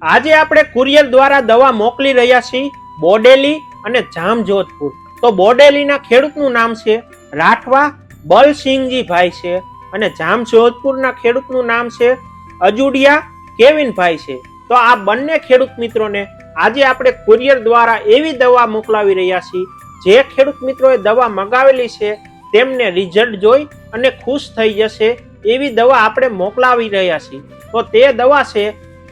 આજે આપણે કુરિયર દ્વારા દવા મોકલી રહ્યા છીએ બોડેલી અને જામજોધપુર। તો બોડેલીના ખેડૂતનું નામ છે રાઠવા બલસિંહજી ભાઈ છે અને જામજોધપુરના ખેડૂતનું નામ છે અજુડિયા કેવિનભાઈ છે। તો આ બંને ખેડૂત મિત્રોને આજે આપણે કુરિયર દ્વારા એવી દવા મોકલાવી રહ્યા છીએ જે ખેડૂત મિત્રોએ દવા મંગાવેલી છે તેમને રિઝલ્ટ જોઈ અને ખુશ થઈ જશે એવી દવા આપણે મોકલાવી રહ્યા છીએ। તો તે દવા છે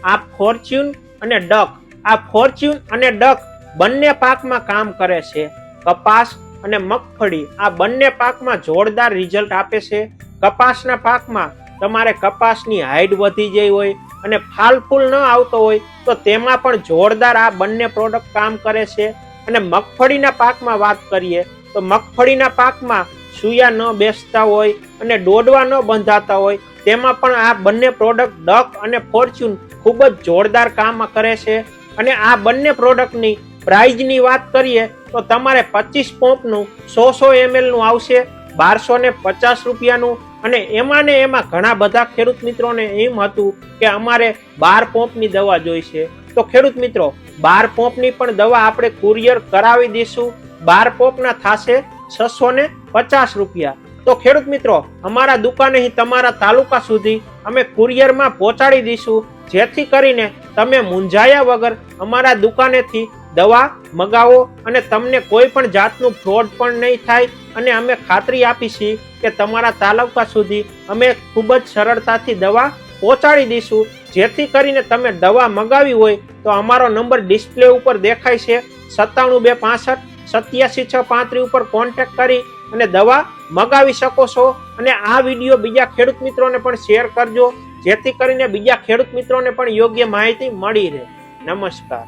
આ ફોર્ચ્યુન અને ડક। આ ફોર્ચ્યુન અને ડક બંને પાકમાં કામ કરે છે। કપાસ અને મગફળી આ બંને પાકમાં જોરદાર રિઝલ્ટ આપે છે। કપાસના પાકમાં તમારે કપાસની હાઈટ વધી ગઈ હોય અને ફાલ ફૂલ ન આવતો હોય તો તેમાં પણ જોરદાર આ બંને પ્રોડક્ટ કામ કરે છે। અને મગફળીના પાકમાં વાત કરીએ તો મગફળીના પાકમાં સુયા ન બેસતા હોય અને ડોડવા ન બંધાતા હોય તેમાં પણ આ બંને પ્રોડક્ટ ડક અને ફોર્ચ્યુન ખૂબ જ જોરદાર કામ કરે છે। અને આ બંને પ્રોડક્ટની પ્રાઇઝની વાત કરીએ તો તમારે 25 પંપનું 100 ml નું આવશે 1250 રૂપિયાનું। અને એમાં ઘણા બધા ખેડૂત મિત્રોને એમ હતું કે અમારે 12 પંપની દવા જોઈશે। તો ખેડૂત મિત્રો 12 પંપની પણ દવા આપણે કુરિયર કરાવી દઈશું। 12 પંપના થશે 650 રૂપિયા। તો ખેડૂત મિત્રો અમારા દુકાનેથી તમારા તાલુકા સુધી અમે કુરિયરમાં પહોંચાડી દઈશું જેથી કરીને તમે મૂંઝાયા વગર અમારા દુકાનેથી દવા મગાવો અને તમને કોઈ પણ જાતનું ફ્રોડ પણ નહીં થાય। અને અમે ખાતરી આપી છીએ કે તમારા તાલુકા સુધી અમે ખૂબ જ સરળતાથી દવા પહોંચાડી દઈશું જેથી કરીને તમે દવા મગાવી હોય તો અમારો નંબર ડિસ્પ્લે ઉપર દેખાય છે 97 265 87 635 ઉપર કોન્ટેક્ટ કરી અને દવા મગાવી શકો છો। અને આ વિડીયો બીજા ખેડૂત મિત્રોને પણ શેર કરજો જેથી કરીને બીજા ખેડૂત મિત્રોને પણ યોગ્ય માહિતી મળી રહે। નમસ્કાર।